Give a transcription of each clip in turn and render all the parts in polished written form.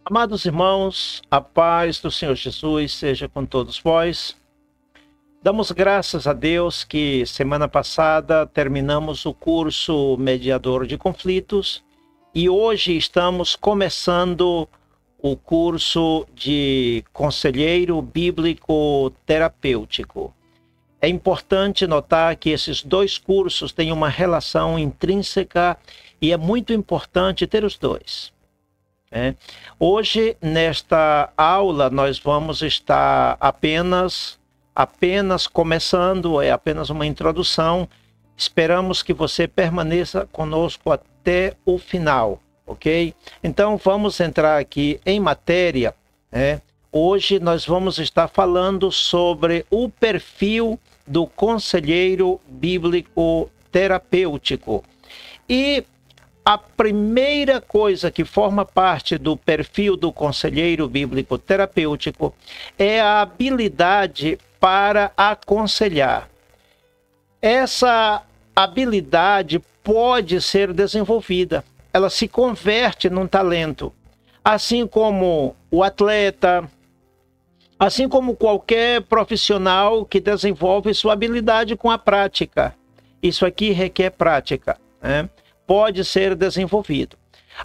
Amados irmãos, a paz do Senhor Jesus seja com todos vós. Damos graças a Deus que semana passada terminamos o curso Mediador de Conflitos e hoje estamos começando o curso de Conselheiro Bíblico Terapêutico. É importante notar que esses dois cursos têm uma relação intrínseca e é muito importante ter os dois. Hoje, nesta aula, nós vamos estar apenas começando, é apenas uma introdução. Esperamos que você permaneça conosco até o final, ok? Então, vamos entrar aqui em matéria. Hoje nós vamos estar falando sobre o perfil do conselheiro bíblico terapêutico. E a primeira coisa que forma parte do perfil do conselheiro bíblico terapêutico é a habilidade para aconselhar. Essa habilidade pode ser desenvolvida, ela se converte num talento, assim como o atleta, assim como qualquer profissional que desenvolve sua habilidade com a prática. Isso aqui requer prática, pode ser desenvolvido.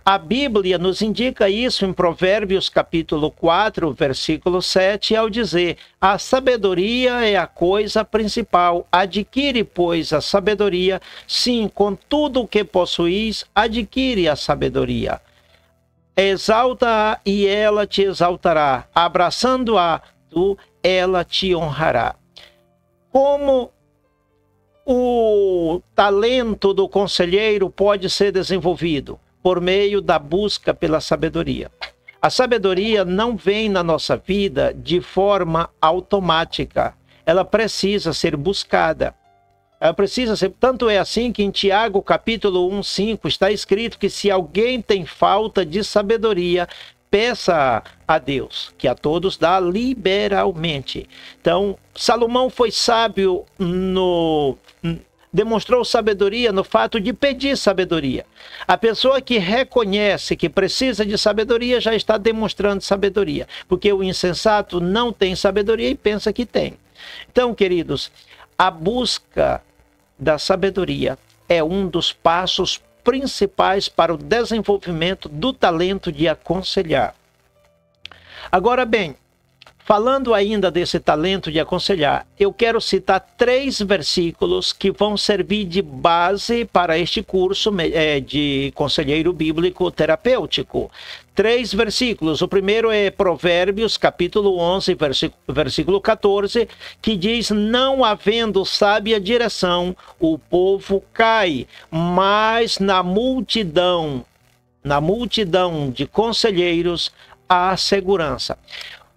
A Bíblia nos indica isso em Provérbios capítulo 4, versículo 7, ao dizer: a sabedoria é a coisa principal, adquire, pois, a sabedoria, sim, com tudo o que possuís, adquire a sabedoria. Exalta-a e ela te exaltará, abraçando-a, ela te honrará. Como o talento do conselheiro pode ser desenvolvido? Por meio da busca pela sabedoria. A sabedoria não vem na nossa vida de forma automática. Ela precisa ser buscada. Ela precisa ser... Tanto é assim que em Tiago, capítulo 1:5, está escrito que se alguém tem falta de sabedoria, peça a Deus, que a todos dá liberalmente. Então, Salomão foi sábio demonstrou sabedoria no fato de pedir sabedoria. A pessoa que reconhece que precisa de sabedoria já está demonstrando sabedoria, porque o insensato não tem sabedoria e pensa que tem. Então, queridos, a busca da sabedoria é um dos passos principais para o desenvolvimento do talento de aconselhar. Agora bem, falando ainda desse talento de aconselhar, eu quero citar 3 versículos que vão servir de base para este curso de conselheiro bíblico terapêutico. 3 versículos. O primeiro é Provérbios, capítulo 11, versículo 14, que diz: não havendo sábia direção, o povo cai, mas na multidão de conselheiros há segurança.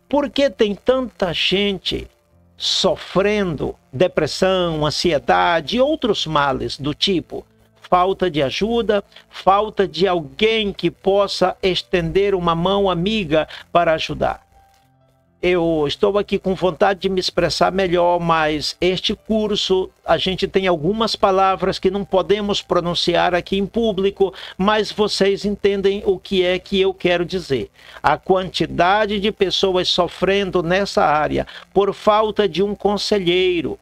Por que tem tanta gente sofrendo depressão, ansiedade e outros males do tipo falta de ajuda, falta de alguém que possa estender uma mão amiga para ajudar? Eu estou aqui com vontade de me expressar melhor, mas este curso, a gente tem algumas palavras que não podemos pronunciar aqui em público, mas vocês entendem o que é que eu quero dizer. A quantidade de pessoas sofrendo nessa área por falta de um conselheiro,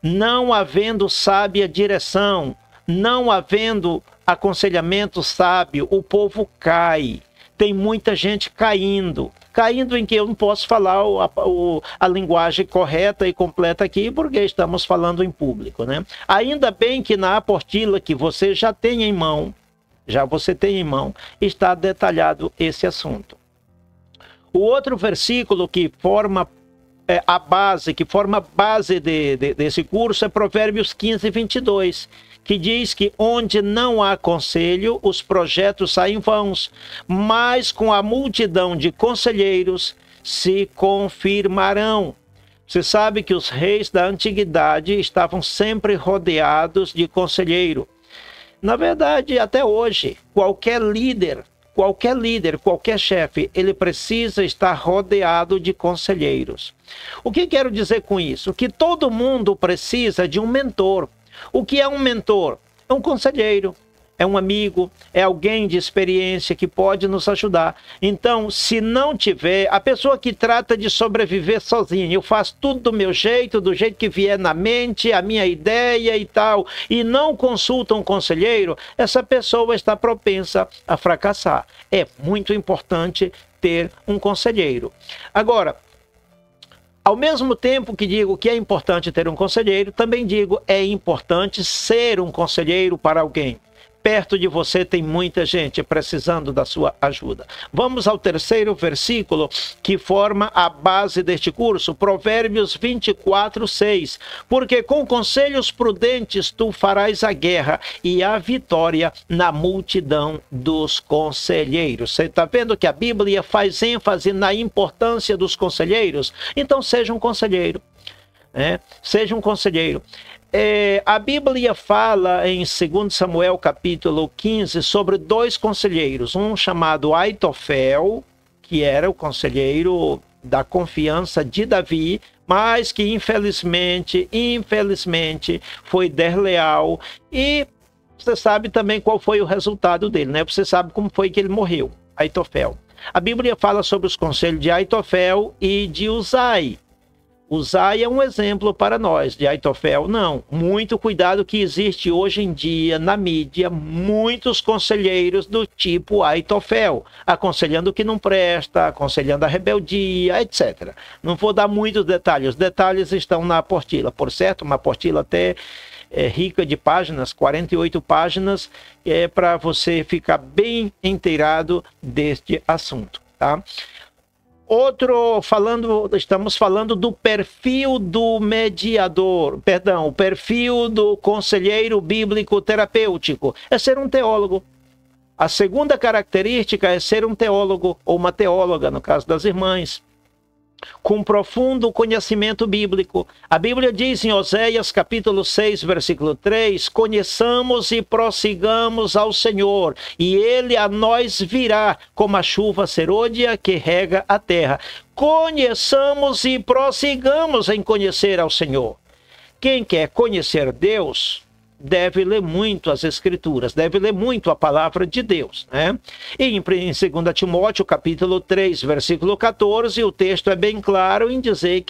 não havendo sábia direção, não havendo aconselhamento sábio, o povo cai. Tem muita gente caindo em que eu não posso falar a linguagem correta e completa aqui, porque estamos falando em público, Ainda bem que na apostila que você já tem em mão, está detalhado esse assunto. O outro versículo que forma a base desse curso é Provérbios 15, 22, que diz que onde não há conselho, os projetos saem vãos, mas com a multidão de conselheiros se confirmarão. Você sabe que os reis da antiguidade estavam sempre rodeados de conselheiro. Na verdade, até hoje, qualquer líder, qualquer chefe, ele precisa estar rodeado de conselheiros. O que quero dizer com isso? Que todo mundo precisa de um mentor. O que é um mentor? É um conselheiro. é um amigo, é alguém de experiência que pode nos ajudar. Então, se não tiver, a pessoa que trata de sobreviver sozinha, eu faço tudo do meu jeito, do jeito que vier na mente, a minha ideia e tal, e não consulta um conselheiro, essa pessoa está propensa a fracassar. É muito importante ter um conselheiro. Agora, ao mesmo tempo que digo que é importante ter um conselheiro, também digo é importante ser um conselheiro para alguém. Perto de você tem muita gente precisando da sua ajuda. Vamos ao terceiro versículo que forma a base deste curso, Provérbios 24:6. Porque com conselhos prudentes tu farás a guerra e a vitória na multidão dos conselheiros. Você está vendo que a Bíblia faz ênfase na importância dos conselheiros? Então seja um conselheiro. Seja um conselheiro. A Bíblia fala em 2 Samuel capítulo 15 sobre dois conselheiros, um chamado Aitofel, que era o conselheiro da confiança de Davi, mas que infelizmente foi desleal, e você sabe também qual foi o resultado dele, né? Você sabe como foi que ele morreu, Aitofel. A Bíblia fala sobre os conselhos de Aitofel e de Uzai. Uzai é um exemplo para nós, de Aitofel não. Muito cuidado que existe hoje em dia na mídia muitos conselheiros do tipo Aitofel, aconselhando o que não presta, aconselhando a rebeldia, etc. Não vou dar muitos detalhes, os detalhes estão na apostila, por certo, uma apostila até rica de páginas, 48 páginas, para você ficar bem inteirado deste assunto, tá? Estamos falando do perfil do mediador, o perfil do conselheiro bíblico terapêutico, é ser um teólogo. A segunda característica é ser um teólogo, ou uma teóloga, no caso das irmãs, com profundo conhecimento bíblico. A Bíblia diz em Oséias capítulo 6, versículo 3, conheçamos e prossigamos ao Senhor, e Ele a nós virá como a chuva serôdia que rega a terra. Conheçamos e prossigamos em conhecer ao Senhor. Quem quer conhecer Deus deve ler muito as Escrituras, deve ler muito a palavra de Deus, né? E em 2 Timóteo, capítulo 3, versículo 14, o texto é bem claro em dizer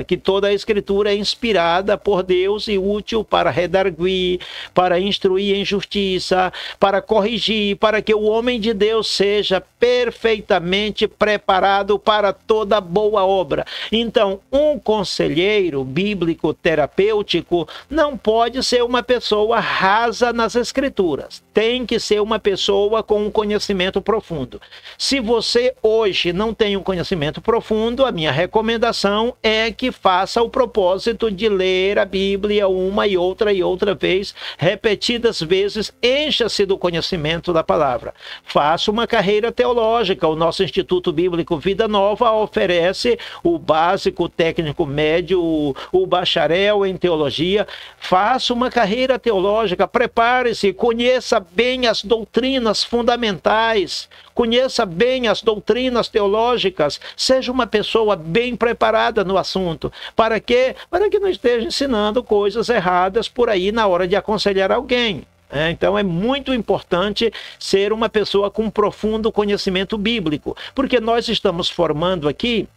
que toda a Escritura é inspirada por Deus e útil para redarguir, para instruir em justiça, para corrigir, para que o homem de Deus seja perfeitamente preparado para toda boa obra. Então, um conselheiro bíblico terapêutico não pode ser uma pessoa rasa nas Escrituras. Tem que ser uma pessoa com um conhecimento profundo. Se você hoje não tem um conhecimento profundo, a minha recomendação é que faça o propósito de ler a Bíblia uma e outra vez, repetidas vezes, encha-se do conhecimento da palavra. Faça uma carreira teológica. O nosso Instituto Bíblico Vida Nova oferece o básico, o técnico médio, o bacharel em teologia. Faça uma carreira teológica, prepare-se, conheça bem as doutrinas fundamentais, conheça bem as doutrinas teológicas, seja uma pessoa bem preparada no assunto. Para quê? Para que não esteja ensinando coisas erradas por aí na hora de aconselhar alguém. Então é muito importante ser uma pessoa com profundo conhecimento bíblico, porque nós estamos formando aqui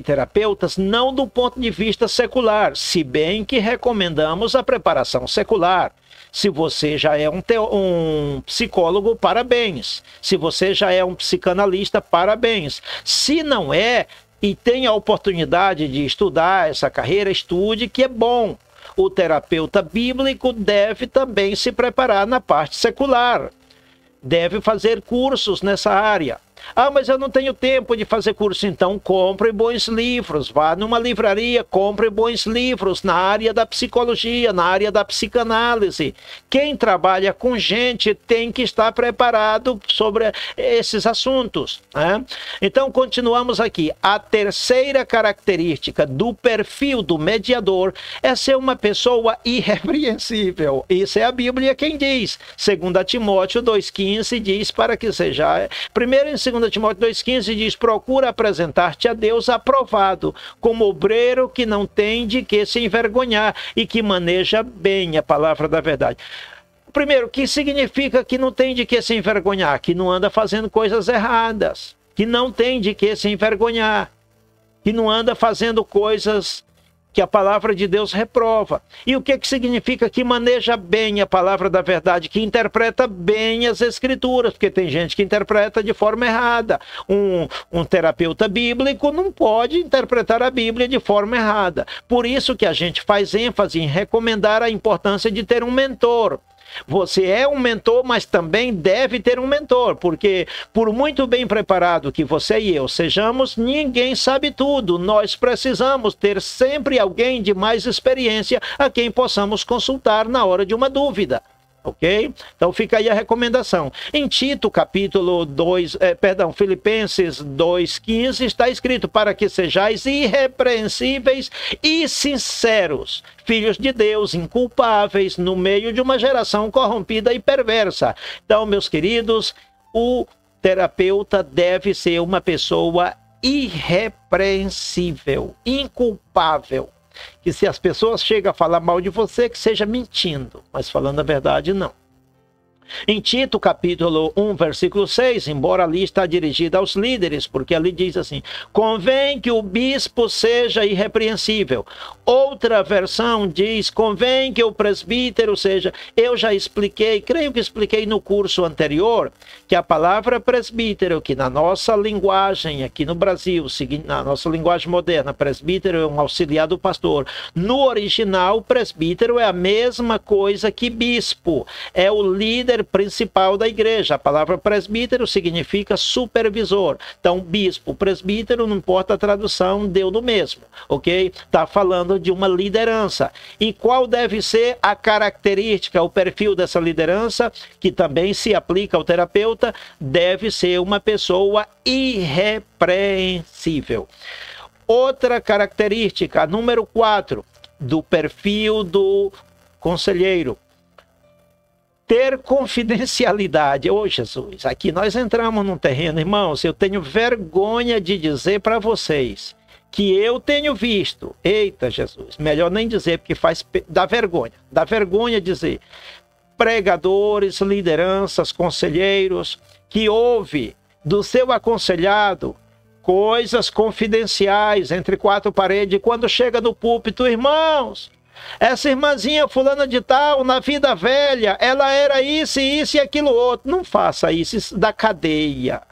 terapeutas não do ponto de vista secular, se bem que recomendamos a preparação secular. Se você já é um psicólogo, parabéns. Se você já é um psicanalista, parabéns. Se não é e tem a oportunidade de estudar essa carreira, estude, que é bom. O terapeuta bíblico deve também se preparar na parte secular. Deve fazer cursos nessa área. Ah, mas eu não tenho tempo de fazer curso. Então compre bons livros, vá numa livraria, compre bons livros na área da psicologia, na área da psicanálise. Quem trabalha com gente tem que estar preparado sobre esses assuntos, né? Então continuamos aqui. A terceira característica do perfil do mediador é ser uma pessoa irrepreensível. Isso é a Bíblia quem diz. 2 Timóteo 2,15 diz para que seja... Primeiro em 2 Timóteo 2,15 diz, procura apresentar-te a Deus aprovado, como obreiro que não tem de que se envergonhar e que maneja bem a palavra da verdade. Primeiro, que significa que não tem de que se envergonhar, que não anda fazendo coisas erradas, que não tem de que se envergonhar, que não anda fazendo coisas que a palavra de Deus reprova. E o que significa? Que maneja bem a palavra da verdade, que interpreta bem as escrituras, porque tem gente que interpreta de forma errada. Um terapeuta bíblico não pode interpretar a Bíblia de forma errada. Por isso que a gente faz ênfase em recomendar a importância de ter um mentor. Você é um mentor, mas também deve ter um mentor, porque por muito bem preparado que você e eu sejamos, ninguém sabe tudo. Nós precisamos ter sempre alguém de mais experiência a quem possamos consultar na hora de uma dúvida. Ok? Então fica aí a recomendação. Em Tito, capítulo 2, Filipenses 2,15, está escrito: para que sejais irrepreensíveis e sinceros, filhos de Deus, inculpáveis, no meio de uma geração corrompida e perversa. Então, meus queridos, o terapeuta deve ser uma pessoa irrepreensível, inculpável. Que se as pessoas chegam a falar mal de você, que seja mentindo, mas falando a verdade, não. Em Tito, capítulo 1, versículo 6, embora ali está dirigida aos líderes, porque ali diz assim: convém que o bispo seja irrepreensível. Outra versão diz: convém que o presbítero seja... Eu já expliquei, creio que expliquei no curso anterior, que a palavra presbítero, que na nossa linguagem aqui no Brasil, na nossa linguagem moderna, presbítero é um auxiliar do pastor. No original, presbítero é a mesma coisa que bispo, é o líder principal da igreja. A palavra presbítero significa supervisor. Então, bispo, presbítero, não importa a tradução, deu no mesmo, ok? Está falando de uma liderança. E qual deve ser a característica, o perfil dessa liderança, que também se aplica ao terapeuta? Deve ser uma pessoa irrepreensível. Outra característica, número 4, do perfil do conselheiro: ter confidencialidade. Ô Jesus, aqui nós entramos num terreno, irmãos, eu tenho vergonha de dizer para vocês que eu tenho visto, eita Jesus, melhor nem dizer, porque dá vergonha dizer, pregadores, lideranças, conselheiros, que ouve do seu aconselhado coisas confidenciais entre quatro paredes, e quando chega no púlpito: irmãos, essa irmãzinha fulana de tal, na vida velha, ela era isso e aquilo outro. Não faça isso, isso dá cadeia.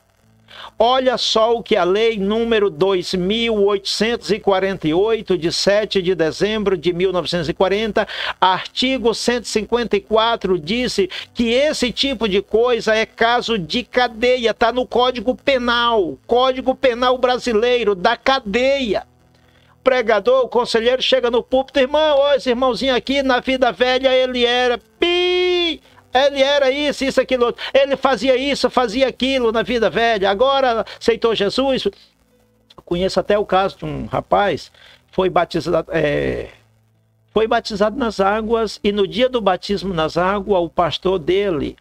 Olha só o que a lei número 2.848, de 7 de dezembro de 1940, artigo 154, disse que esse tipo de coisa é caso de cadeia. Está no Código Penal brasileiro, da cadeia. Pregador, o conselheiro chega no púlpito: irmão, ó, esse irmãozinho aqui, na vida velha, ele era isso, aquilo outro. Ele fazia isso, fazia aquilo na vida velha, agora aceitou Jesus. Eu conheço até o caso de um rapaz, foi batizado nas águas, e no dia do batismo nas águas, o pastor dele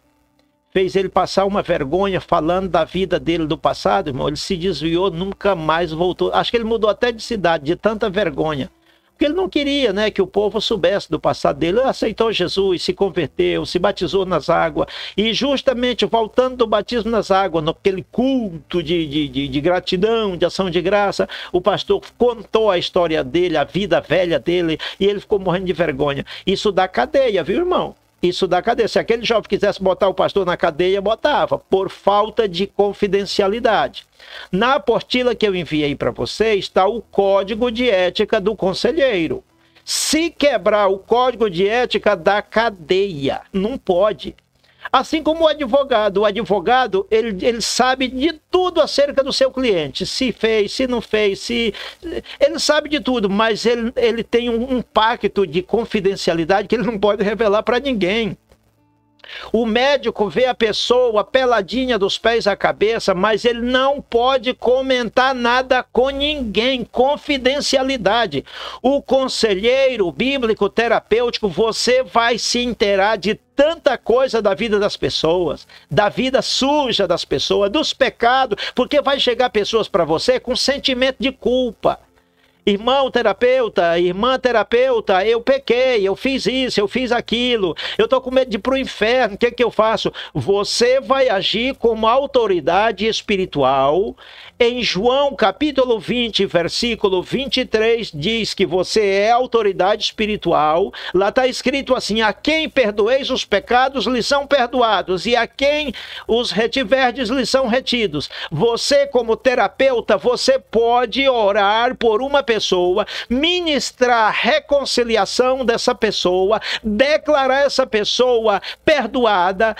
fez ele passar uma vergonha falando da vida dele do passado, irmão. Ele se desviou, nunca mais voltou. Acho que ele mudou até de cidade, de tanta vergonha. Porque ele não queria, né, que o povo soubesse do passado dele. Ele aceitou Jesus, se converteu, se batizou nas águas. E justamente voltando do batismo nas águas, naquele culto de gratidão, de ação de graça, o pastor contou a história dele, a vida velha dele, e ele ficou morrendo de vergonha. Isso dá cadeia, viu, irmão? Isso dá cadeia. Se aquele jovem quisesse botar o pastor na cadeia, botava, por falta de confidencialidade. Na apostila que eu enviei para você está o código de ética do conselheiro. Se quebrar o código de ética, dá cadeia. Não pode. Assim como o advogado. O advogado, ele sabe de tudo acerca do seu cliente. Se fez, se não fez, ele sabe de tudo, mas ele tem um pacto de confidencialidade que ele não pode revelar para ninguém. O médico vê a pessoa peladinha dos pés à cabeça, mas ele não pode comentar nada com ninguém. Confidencialidade. O conselheiro bíblico terapêutico, você vai se inteirar de tanta coisa da vida das pessoas, da vida suja das pessoas, dos pecados, porque vai chegar pessoas para você com sentimento de culpa. Irmão terapeuta, irmã terapeuta, eu pequei, eu fiz isso, eu fiz aquilo, eu estou com medo de ir para o inferno, o que que eu faço? Você vai agir como autoridade espiritual. Em João capítulo 20, versículo 23, diz que você é autoridade espiritual. Lá está escrito assim: a quem perdoeis os pecados, lhes são perdoados, e a quem os retiverdes, lhes são retidos. Você, como terapeuta, você pode orar por uma pessoa, ministrar a reconciliação dessa pessoa, declarar essa pessoa perdoada,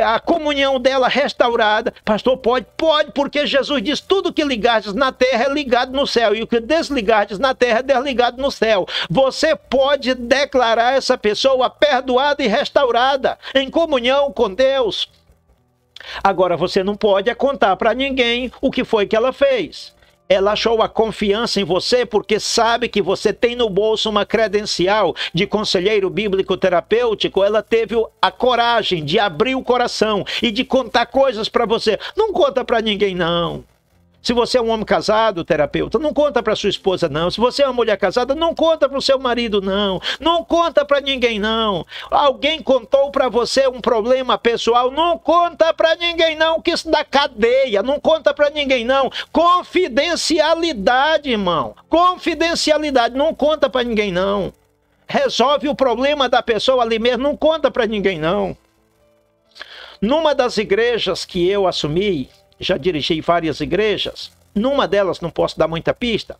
a comunhão dela restaurada. Pastor, pode, porque Jesus diz: tudo que ligardes na terra é ligado no céu, e o que desligardes na terra é desligado no céu. Você pode declarar essa pessoa perdoada e restaurada, em comunhão com Deus. Agora, você não pode contar para ninguém o que foi que ela fez. Ela achou a confiança em você porque sabe que você tem no bolso uma credencial de conselheiro bíblico terapêutico. Ela teve a coragem de abrir o coração e de contar coisas para você. Não conta para ninguém, não. Se você é um homem casado, terapeuta, não conta para sua esposa, não. Se você é uma mulher casada, não conta para o seu marido, não. Não conta para ninguém, não. Alguém contou para você um problema pessoal, não conta para ninguém, não, que isso dá cadeia. Não conta para ninguém, não. Confidencialidade, irmão. Confidencialidade, não conta para ninguém, não. Resolve o problema da pessoa ali mesmo, não conta para ninguém, não. Numa das igrejas que eu assumi, já dirigi várias igrejas, numa delas, não posso dar muita pista,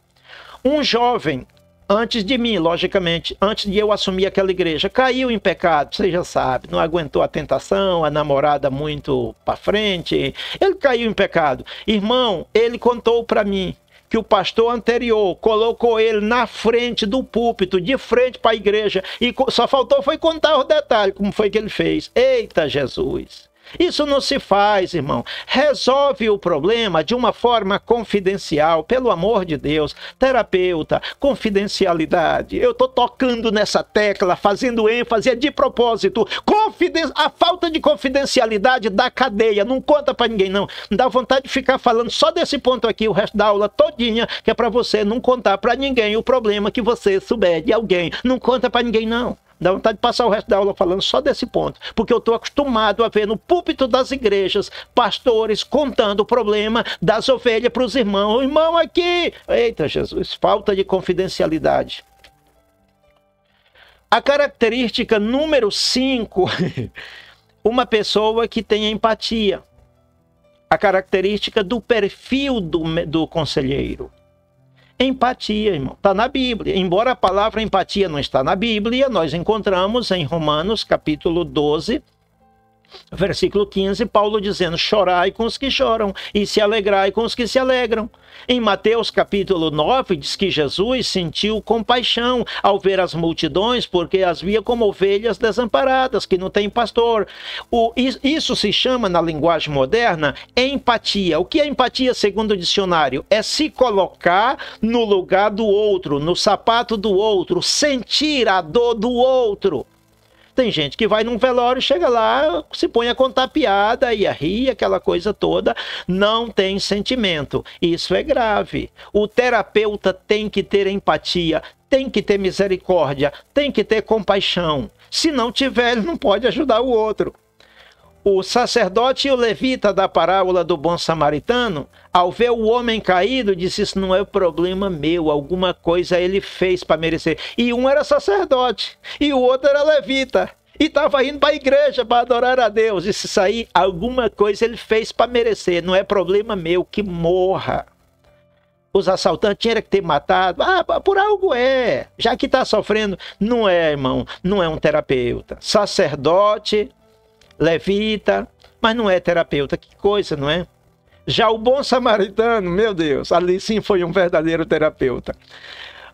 um jovem, antes de mim, logicamente, antes de eu assumir aquela igreja, caiu em pecado, você já sabe, não aguentou a tentação, a namorada muito para frente, ele caiu em pecado. Irmão, ele contou para mim que o pastor anterior colocou ele na frente do púlpito, de frente para a igreja, e só faltou foi contar os detalhes, como foi que ele fez. Eita Jesus! Isso não se faz, irmão. Resolve o problema de uma forma confidencial, pelo amor de Deus. Terapeuta, confidencialidade. Eu estou tocando nessa tecla, fazendo ênfase, é de propósito. A falta de confidencialidade dá cadeia, não conta para ninguém, não. Não dá vontade de ficar falando só desse ponto aqui, o resto da aula todinha, que é para você não contar para ninguém o problema que você souber de alguém. Não conta para ninguém, não. Dá vontade de passar o resto da aula falando só desse ponto, porque eu estou acostumado a ver no púlpito das igrejas pastores contando o problema das ovelhas para os irmãos. O irmão aqui, eita Jesus, falta de confidencialidade. A característica número 5, uma pessoa que tem empatia. A característica do perfil do conselheiro. Empatia, irmão, está na Bíblia. Embora a palavra empatia não está na Bíblia, nós encontramos em Romanos capítulo 12, versículo 15, Paulo dizendo: chorai com os que choram e se alegrai com os que se alegram. Em Mateus capítulo 9 diz que Jesus sentiu compaixão ao ver as multidões, porque as via como ovelhas desamparadas, que não têm pastor. Isso se chama, na linguagem moderna, empatia. O que é empatia segundo o dicionário? É se colocar no lugar do outro, no sapato do outro, sentir a dor do outro. Tem gente que vai num velório, chega lá, se põe a contar piada e a rir, aquela coisa toda, não tem sentimento. Isso é grave. O terapeuta tem que ter empatia, tem que ter misericórdia, tem que ter compaixão. Se não tiver, ele não pode ajudar o outro. O sacerdote e o levita da parábola do bom samaritano, ao ver o homem caído, disse: isso não é problema meu, alguma coisa ele fez para merecer. E um era sacerdote, e o outro era levita, e estava indo para a igreja para adorar a Deus. Disse: isso aí, alguma coisa ele fez para merecer, não é problema meu, que morra. Os assaltantes tinham que ter matado. Por algo é, já que está sofrendo. Não é, irmão, não é um terapeuta. Sacerdote, levita, mas não é terapeuta. Que coisa, não é? Já o bom samaritano, meu Deus, ali sim foi um verdadeiro terapeuta.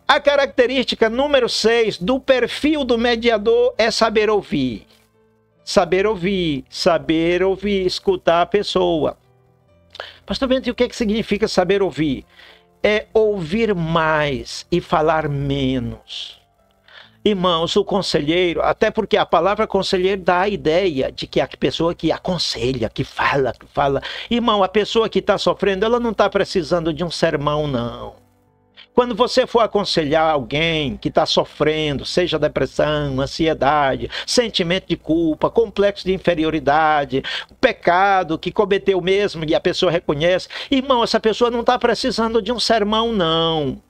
A característica número 6 do perfil do mediador é saber ouvir. Saber ouvir, escutar a pessoa. Pastor Bento, o que significa saber ouvir? É ouvir mais e falar menos. Irmãos, o conselheiro, até porque a palavra conselheiro dá a ideia de que a pessoa que aconselha, que fala. Irmão, a pessoa que está sofrendo, ela não está precisando de um sermão, não. Quando você for aconselhar alguém que está sofrendo, seja depressão, ansiedade, sentimento de culpa, complexo de inferioridade, pecado que cometeu mesmo e a pessoa reconhece, irmão, essa pessoa não está precisando de um sermão, não.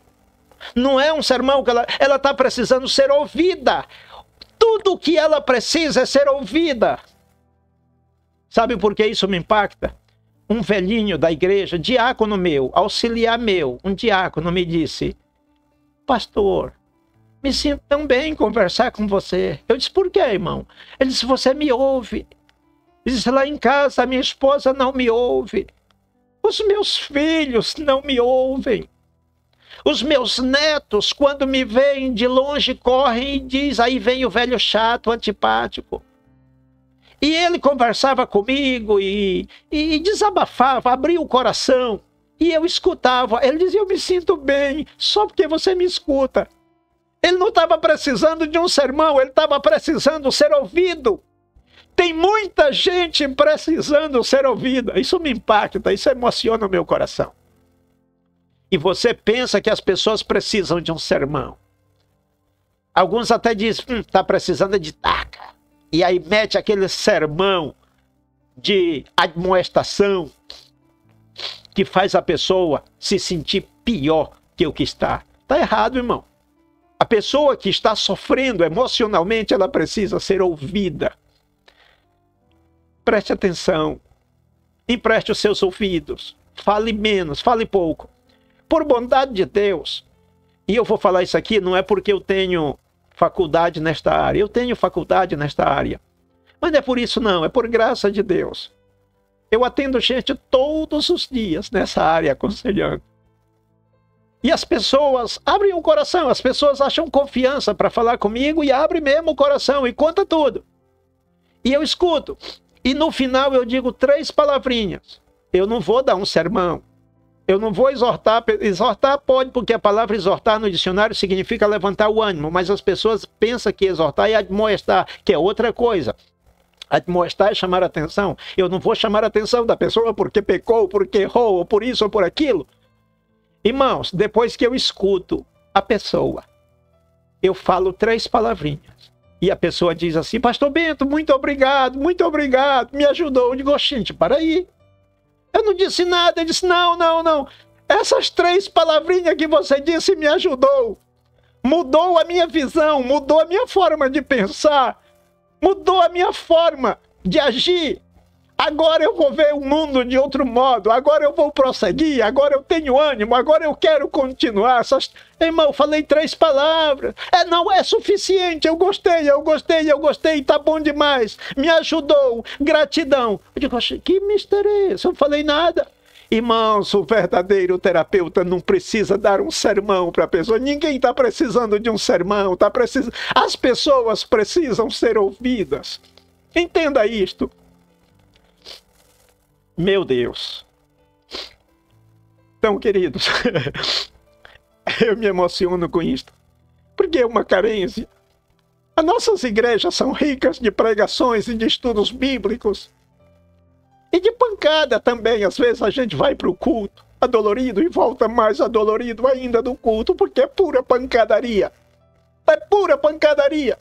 Não é um sermão que ela está precisando ser ouvida. Tudo o que ela precisa é ser ouvida. Sabe por que isso me impacta? Um velhinho da igreja, diácono meu, auxiliar meu, um diácono me disse: pastor, me sinto tão bem em conversar com você. Eu disse: por quê, irmão? Ele disse: você me ouve. Ele disse: lá em casa a minha esposa não me ouve. Os meus filhos não me ouvem. Os meus netos, quando me veem de longe, correm e dizem: aí vem o velho chato, antipático. E ele conversava comigo e desabafava, abria o coração. E eu escutava. Ele dizia: eu me sinto bem, só porque você me escuta. Ele não estava precisando de um sermão, ele estava precisando ser ouvido. Tem muita gente precisando ser ouvida. Isso me impacta, isso emociona o meu coração. E você pensa que as pessoas precisam de um sermão. Alguns até dizem: está precisando de taca. E aí mete aquele sermão de admoestação que faz a pessoa se sentir pior que o que está. Está errado, irmão. A pessoa que está sofrendo emocionalmente, ela precisa ser ouvida. Preste atenção. Empreste os seus ouvidos. Fale menos, fale pouco. Por bondade de Deus. E eu vou falar isso aqui, não é porque eu tenho faculdade nesta área. Eu tenho faculdade nesta área. Mas não é por isso não, é por graça de Deus. Eu atendo gente todos os dias nessa área aconselhando. E as pessoas abrem o coração, as pessoas acham confiança para falar comigo e abrem mesmo o coração e conta tudo. E eu escuto. E no final eu digo 3 palavrinhas. Eu não vou dar um sermão. Eu não vou exortar. Exortar pode, porque a palavra exortar no dicionário significa levantar o ânimo. Mas as pessoas pensam que exortar é admoestar, que é outra coisa. Admoestar é chamar a atenção. Eu não vou chamar a atenção da pessoa porque pecou, porque errou, ou por isso ou por aquilo. Irmãos, depois que eu escuto a pessoa, eu falo 3 palavrinhas. E a pessoa diz assim: pastor Bento, muito obrigado, me ajudou. Eu digo: gente, para aí. Eu não disse nada. Ele disse: não. Essas 3 palavrinhas que você disse me ajudou. Mudou a minha visão, mudou a minha forma de pensar, mudou a minha forma de agir. Agora eu vou ver o mundo de outro modo, agora eu vou prosseguir, agora eu tenho ânimo, agora eu quero continuar. Irmão, eu falei 3 palavras. Não é suficiente, eu gostei, tá bom demais. Me ajudou, gratidão. Eu digo: que mistério é esse? Eu não falei nada. Irmãos, o verdadeiro terapeuta não precisa dar um sermão para a pessoa. Ninguém está precisando de um sermão. As pessoas precisam ser ouvidas. Entenda isto. Meu Deus. Então, queridos, eu me emociono com isto, porque é uma carência. As nossas igrejas são ricas de pregações e de estudos bíblicos. E de pancada também. Às vezes a gente vai para o culto adolorido e volta mais adolorido ainda do culto, porque é pura pancadaria. É pura pancadaria.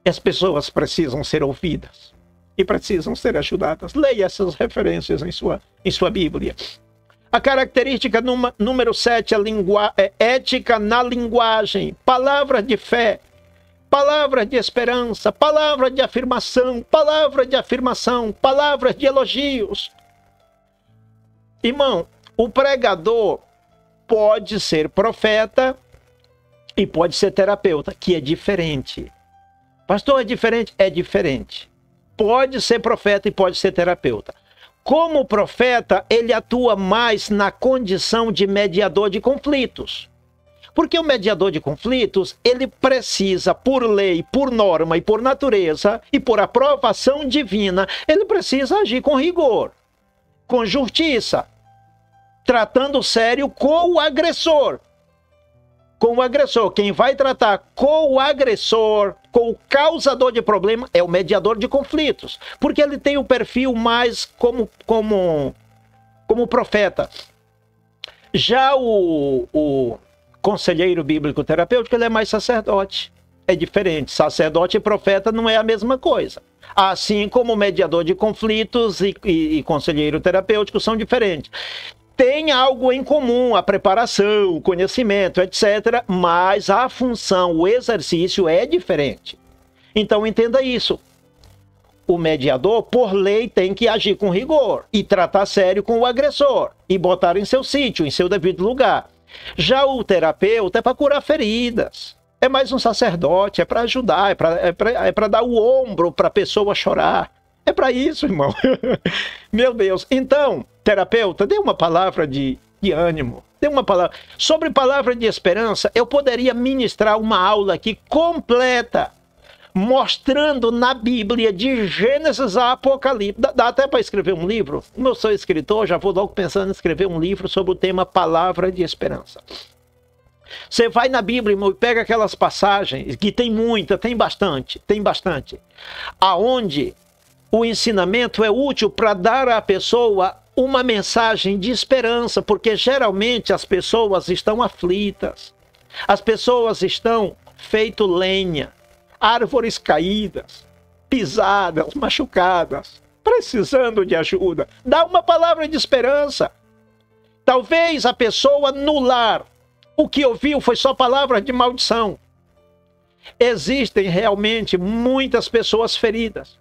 E as pessoas precisam ser ouvidas. E precisam ser ajudadas. Leia essas referências em sua Bíblia. A característica número 7 é ética na linguagem. Palavras de fé, palavras de esperança, palavras de afirmação, palavras de elogios. Irmão, o pregador pode ser profeta e pode ser terapeuta, que é diferente. Pastor, é diferente? É diferente. Pode ser profeta e pode ser terapeuta. Como profeta, ele atua mais na condição de mediador de conflitos. Porque o mediador de conflitos, ele precisa, por lei, por norma e por natureza, e por aprovação divina, ele precisa agir com rigor, com justiça, tratando sério com o agressor. Com o agressor. Quem vai tratar com o agressor, com o causador de problema, é o mediador de conflitos. Porque ele tem o perfil mais como profeta. Já o conselheiro bíblico terapêutico, ele é mais sacerdote. É diferente. Sacerdote e profeta não é a mesma coisa. Assim como o mediador de conflitos e conselheiro terapêutico são diferentes. Tem algo em comum, a preparação, o conhecimento, etc. Mas a função, o exercício é diferente. Então entenda isso. O mediador, por lei, tem que agir com rigor e tratar sério com o agressor e botar em seu sítio, em seu devido lugar. Já o terapeuta é para curar feridas. É mais um sacerdote, é para ajudar, é para dar o ombro para a pessoa chorar. É para isso, irmão. Meu Deus. Então, terapeuta, dê uma palavra de ânimo. Dê uma palavra. Sobre palavra de esperança, eu poderia ministrar uma aula aqui completa, mostrando na Bíblia, de Gênesis a Apocalipse. Dá até para escrever um livro? Como eu sou escritor, já vou logo pensando em escrever um livro sobre o tema palavra de esperança. Você vai na Bíblia, irmão, e pega aquelas passagens, que tem muita, tem bastante, aonde o ensinamento é útil para dar à pessoa uma mensagem de esperança, porque geralmente as pessoas estão aflitas, as pessoas estão feito lenha, árvores caídas, pisadas, machucadas, precisando de ajuda. Dá uma palavra de esperança. Talvez a pessoa no lar, o que ouviu foi só palavra de maldição. Existem realmente muitas pessoas feridas.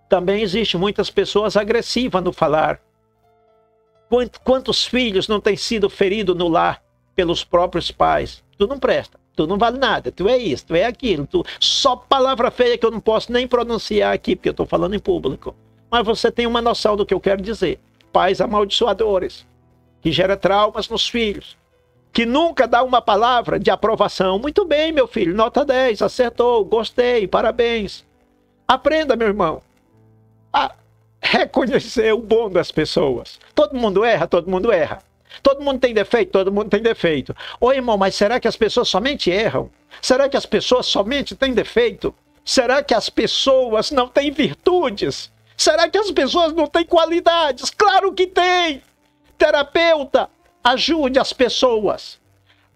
Também existem muitas pessoas agressivas no falar. Quantos filhos não têm sido feridos no lar pelos próprios pais? Tu não presta, tu não vale nada, tu é isso, tu é aquilo. Só palavra feia que eu não posso nem pronunciar aqui, porque eu estou falando em público. Mas você tem uma noção do que eu quero dizer. Pais amaldiçoadores, que gera traumas nos filhos, que nunca dá uma palavra de aprovação. Muito bem, meu filho, nota 10, acertou, gostei, parabéns. Aprenda, meu irmão, a reconhecer o bom das pessoas. Todo mundo erra, todo mundo erra. Todo mundo tem defeito, todo mundo tem defeito. Ô irmão, mas será que as pessoas somente erram? Será que as pessoas somente têm defeito? Será que as pessoas não têm virtudes? Será que as pessoas não têm qualidades? Claro que tem! Terapeuta, ajude as pessoas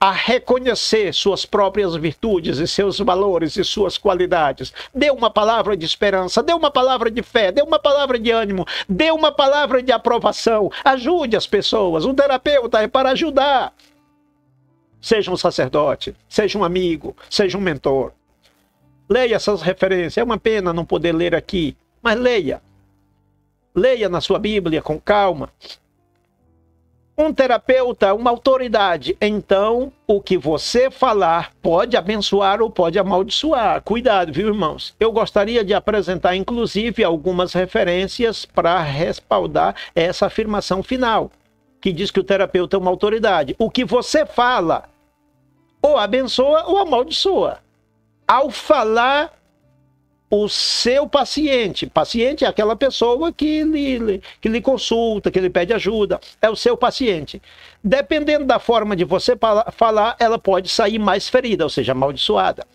a reconhecer suas próprias virtudes e seus valores e suas qualidades. Dê uma palavra de esperança, dê uma palavra de fé, dê uma palavra de ânimo, dê uma palavra de aprovação. Ajude as pessoas. Um terapeuta é para ajudar. Seja um sacerdote, seja um amigo, seja um mentor. Leia essas referências. É uma pena não poder ler aqui, mas leia. Leia na sua Bíblia com calma. Um terapeuta, uma autoridade. Então, o que você falar pode abençoar ou pode amaldiçoar. Cuidado, viu, irmãos? Eu gostaria de apresentar, inclusive, algumas referências para respaldar essa afirmação final, que diz que o terapeuta é uma autoridade. O que você fala ou abençoa ou amaldiçoa. Ao falar, o seu paciente é aquela pessoa que lhe consulta, que lhe pede ajuda, é o seu paciente. Dependendo da forma de você falar, ela pode sair mais ferida, ou seja, amaldiçoada.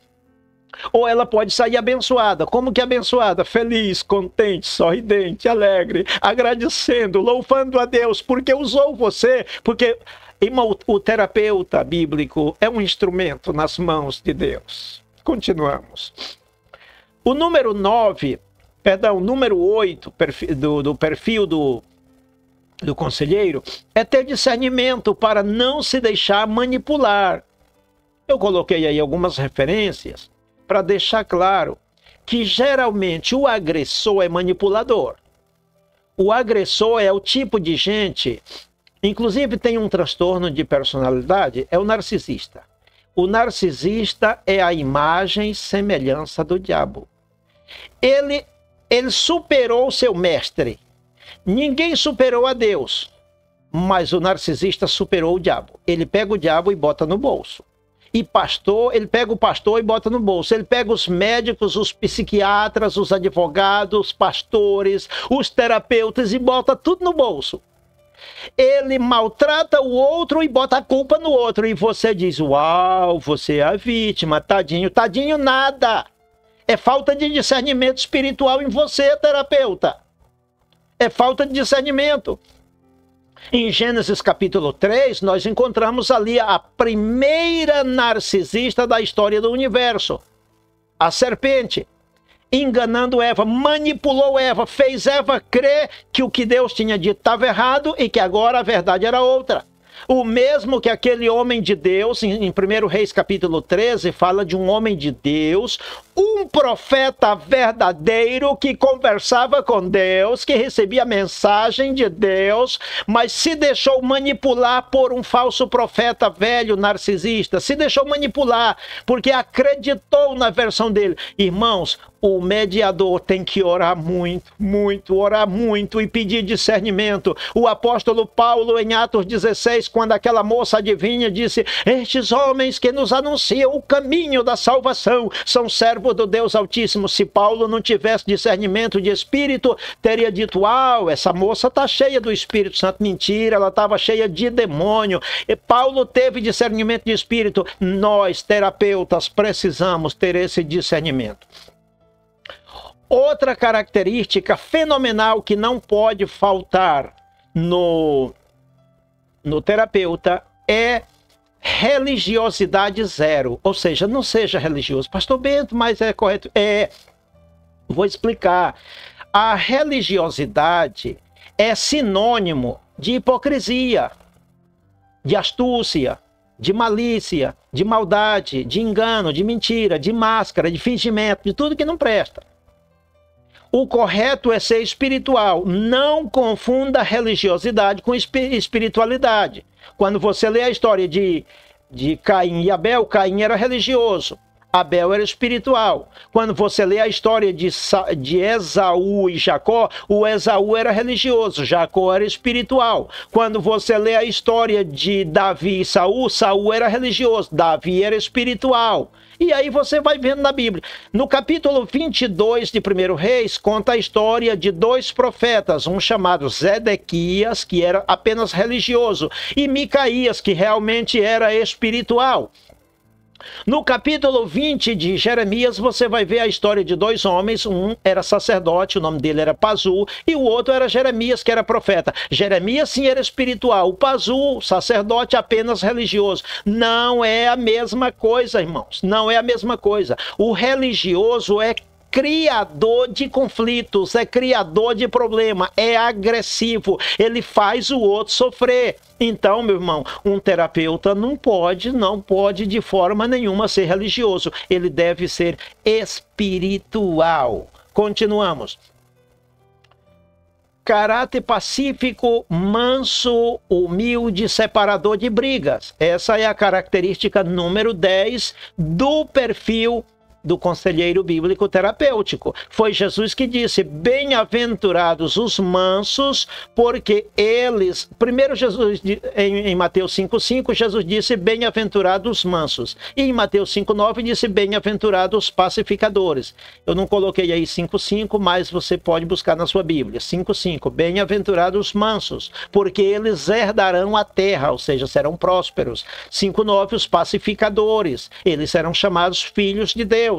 Ou ela pode sair abençoada. Como que abençoada? Feliz, contente, sorridente, alegre, agradecendo, louvando a Deus, porque usou você, porque irmão, o terapeuta bíblico é um instrumento nas mãos de Deus. Continuamos. O número 8 do perfil do conselheiro é ter discernimento para não se deixar manipular. Eu coloquei aí algumas referências para deixar claro que geralmente o agressor é manipulador. O agressor é o tipo de gente, inclusive tem um transtorno de personalidade, é o narcisista. O narcisista é a imagem e semelhança do diabo. Ele superou seu mestre. Ninguém superou a Deus, mas o narcisista superou o diabo. Ele pega o diabo e bota no bolso. E pastor, ele pega o pastor e bota no bolso. Ele pega os médicos, os psiquiatras, os advogados, os pastores, os terapeutas e bota tudo no bolso. Ele maltrata o outro e bota a culpa no outro. E você diz, uau, você é a vítima, tadinho. Tadinho nada. É falta de discernimento espiritual em você, terapeuta. É falta de discernimento. Em Gênesis capítulo 3, nós encontramos ali a primeira narcisista da história do universo. A serpente, enganando Eva, manipulou Eva, fez Eva crer que o que Deus tinha dito estava errado e que agora a verdade era outra. O mesmo que aquele homem de Deus, em 1 Reis capítulo 13, fala de um homem de Deus, um profeta verdadeiro que conversava com Deus, que recebia a mensagem de Deus, mas se deixou manipular por um falso profeta velho, narcisista, se deixou manipular porque acreditou na versão dele. Irmãos, o mediador tem que orar muito e pedir discernimento. O apóstolo Paulo, em Atos 16, quando aquela moça adivinha, disse: estes homens que nos anunciam o caminho da salvação são servos do Deus Altíssimo. Se Paulo não tivesse discernimento de espírito, teria dito: essa moça está cheia do Espírito Santo. Mentira, ela estava cheia de demônio. E Paulo teve discernimento de espírito. Nós, terapeutas, precisamos ter esse discernimento. Outra característica fenomenal que não pode faltar no terapeuta é religiosidade zero. Ou seja, não seja religioso. Pastor Bento, mas é correto? Vou explicar. A religiosidade é sinônimo de hipocrisia, de astúcia, de malícia, de maldade, de engano, de mentira, de máscara, de fingimento, de tudo que não presta. O correto é ser espiritual. Não confunda religiosidade com espiritualidade. Quando você lê a história de Caim e Abel, Caim era religioso, Abel era espiritual. Quando você lê a história de Esaú e Jacó, o Esaú era religioso, Jacó era espiritual. Quando você lê a história de Davi e Saul, Saul era religioso, Davi era espiritual. E aí você vai vendo na Bíblia. No capítulo 22 de 1 Reis, conta a história de dois profetas, um chamado Zedequias, que era apenas religioso, e Micaías, que realmente era espiritual. No capítulo 20 de Jeremias, você vai ver a história de dois homens. Um era sacerdote, o nome dele era Pazu, e o outro era Jeremias, que era profeta. Jeremias sim era espiritual, o Pazu, sacerdote, apenas religioso. Não é a mesma coisa, irmãos, não é a mesma coisa. O religioso é criador de conflitos, é criador de problema, é agressivo, ele faz o outro sofrer. Então, meu irmão, um terapeuta não pode de forma nenhuma ser religioso, ele deve ser espiritual. Continuamos. Caráter pacífico, manso, humilde, separador de brigas. Essa é a característica número 10 do perfil do conselheiro bíblico terapêutico. Foi Jesus que disse: bem-aventurados os mansos, porque eles... Primeiro, Jesus, em Mateus 5,5, Jesus disse: bem-aventurados os mansos. E em Mateus 5,9 disse: bem-aventurados os pacificadores. Eu não coloquei aí 5,5, mas você pode buscar na sua Bíblia. 5,5, bem-aventurados os mansos, porque eles herdarão a terra, ou seja, serão prósperos. 5,9, os pacificadores, eles serão chamados filhos de Deus.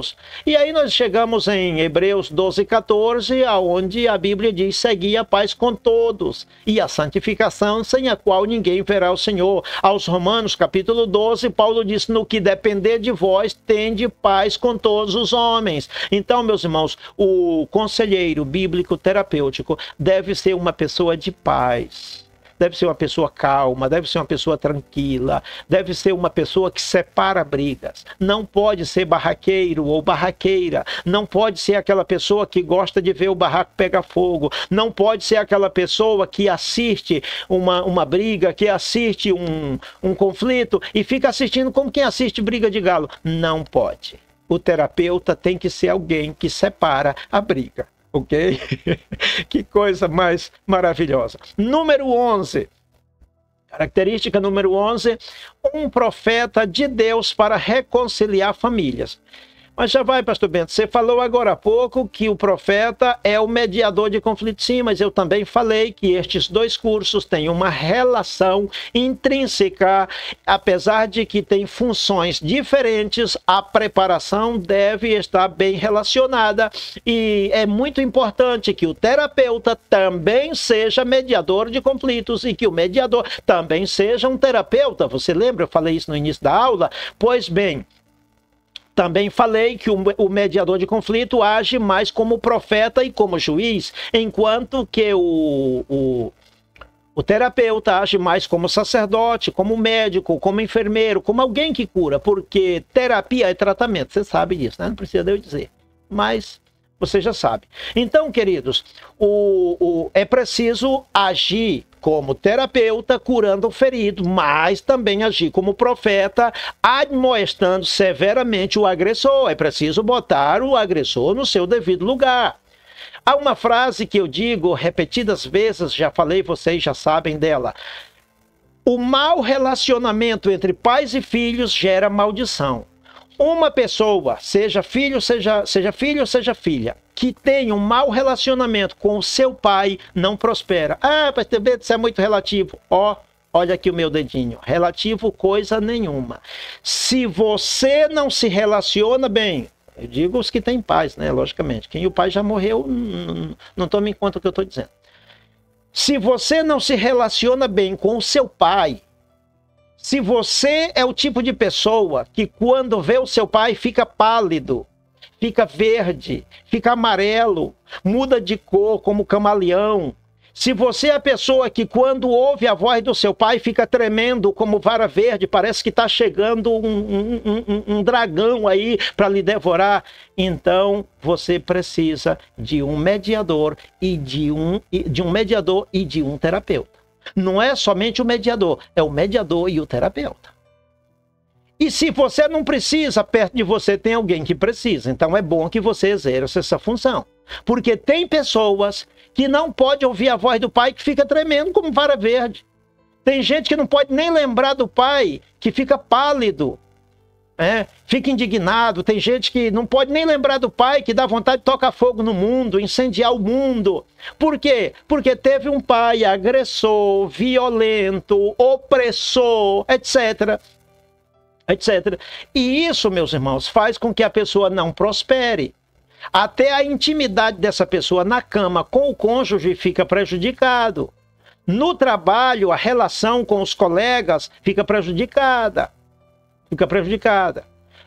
E aí nós chegamos em Hebreus 12,14, aonde a Bíblia diz: segui a paz com todos e a santificação, sem a qual ninguém verá o Senhor. Aos Romanos, capítulo 12, Paulo diz: no que depender de vós, tende paz com todos os homens. Então, meus irmãos, o conselheiro bíblico terapêutico deve ser uma pessoa de paz. Deve ser uma pessoa calma, deve ser uma pessoa tranquila, deve ser uma pessoa que separa brigas. Não pode ser barraqueiro ou barraqueira, não pode ser aquela pessoa que gosta de ver o barraco pegar fogo, não pode ser aquela pessoa que assiste uma briga, que assiste um conflito e fica assistindo como quem assiste briga de galo. Não pode. O terapeuta tem que ser alguém que separa a briga. Ok? Que coisa mais maravilhosa. Número 11. Característica número 11. Um profeta de Deus para reconciliar famílias. Mas já vai, pastor Bento, você falou agora há pouco que o profeta é o mediador de conflito. Sim, mas eu também falei que estes dois cursos têm uma relação intrínseca, apesar de que têm funções diferentes, a preparação deve estar bem relacionada e é muito importante que o terapeuta também seja mediador de conflitos e que o mediador também seja um terapeuta. Você lembra? Eu falei isso no início da aula? Pois bem, também falei que o mediador de conflito age mais como profeta e como juiz, enquanto que o terapeuta age mais como sacerdote, como médico, como enfermeiro, como alguém que cura, porque terapia é tratamento, você sabe disso, né? Não precisa eu dizer, mas você já sabe. Então, queridos, é preciso agir como terapeuta, curando o ferido, mas também agir como profeta, admoestando severamente o agressor. É preciso botar o agressor no seu devido lugar. Há uma frase que eu digo repetidas vezes, já falei, vocês já sabem dela. O mau relacionamento entre pais e filhos gera maldição. Uma pessoa, seja filho, seja filha, que tem um mau relacionamento com o seu pai, não prospera. Ah, pastor Bento, isso é muito relativo. Olha aqui o meu dedinho. Relativo coisa nenhuma. Se você não se relaciona bem, eu digo os que têm pais, né? Logicamente. Quem o pai já morreu, não tome em conta o que eu estou dizendo. Se você não se relaciona bem com o seu pai, se você é o tipo de pessoa que quando vê o seu pai fica pálido, fica verde, fica amarelo, muda de cor como camaleão. Se você é a pessoa que quando ouve a voz do seu pai fica tremendo como vara verde, parece que está chegando um dragão aí para lhe devorar, então você precisa de um mediador e de um mediador e de um terapeuta. Não é somente o mediador, é o mediador e o terapeuta. E se você não precisa, perto de você tem alguém que precisa. Então é bom que você exerça essa função. Porque tem pessoas que não podem ouvir a voz do pai que fica tremendo como vara verde. Tem gente que não pode nem lembrar do pai, que fica pálido, fica indignado. Tem gente que não pode nem lembrar do pai, que dá vontade de tocar fogo no mundo, incendiar o mundo. Por quê? Porque teve um pai agressor, violento, opressor, etc. E isso, meus irmãos, faz com que a pessoa não prospere. Até a intimidade dessa pessoa na cama com o cônjuge fica prejudicado. No trabalho, a relação com os colegas fica prejudicada.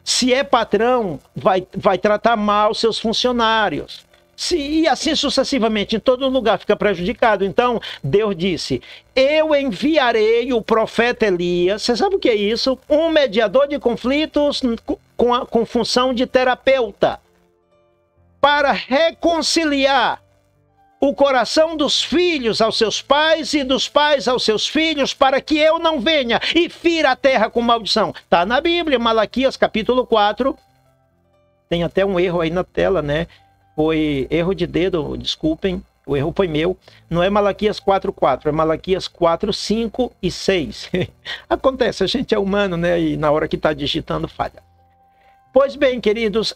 Se é patrão, vai tratar mal seus funcionários. E assim sucessivamente, em todo lugar fica prejudicado. Então, Deus disse, eu enviarei o profeta Elias, você sabe o que é isso? Um mediador de conflitos com função de terapeuta, para reconciliar o coração dos filhos aos seus pais e dos pais aos seus filhos, para que eu não venha e fira a terra com maldição. Está na Bíblia, Malaquias capítulo 4. Tem até um erro aí na tela, né? Foi erro de dedo, desculpem, o erro foi meu. Não é Malaquias 4:4, é Malaquias 4:5 e 6. Acontece, a gente é humano, né? E na hora que está digitando falha. Pois bem, queridos,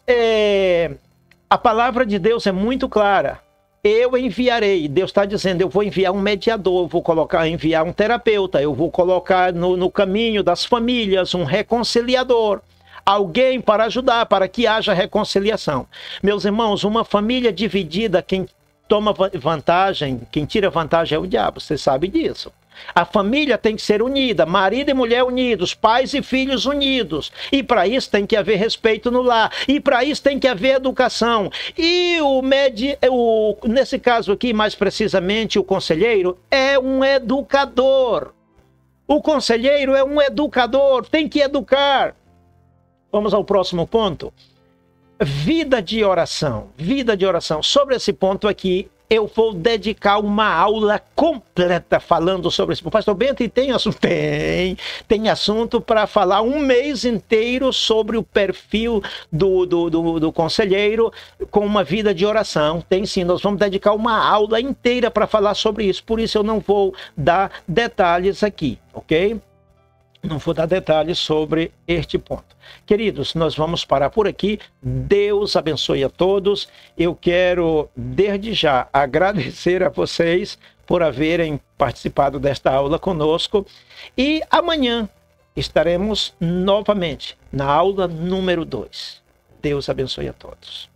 a palavra de Deus é muito clara. Eu enviarei, Deus está dizendo, eu vou enviar um mediador, eu vou enviar um terapeuta, eu vou colocar no caminho das famílias um reconciliador. Alguém para ajudar, para que haja reconciliação. Meus irmãos, uma família dividida, quem toma vantagem, quem tira vantagem é o diabo, você sabe disso. A família tem que ser unida, marido e mulher unidos, pais e filhos unidos. E para isso tem que haver respeito no lar. E para isso tem que haver educação. E nesse caso aqui, mais precisamente, o conselheiro é um educador. O conselheiro é um educador, tem que educar. Vamos ao próximo ponto. Vida de oração. Vida de oração. Sobre esse ponto aqui, eu vou dedicar uma aula completa falando sobre isso. Pastor Bento, e tem assunto? Tem assunto para falar um mês inteiro sobre o perfil do conselheiro com uma vida de oração. Tem sim, nós vamos dedicar uma aula inteira para falar sobre isso. Por isso eu não vou dar detalhes aqui, ok? Não vou dar detalhes sobre este ponto. Queridos, nós vamos parar por aqui. Deus abençoe a todos. Eu quero, desde já, agradecer a vocês por haverem participado desta aula conosco. E amanhã estaremos novamente na aula número 2. Deus abençoe a todos.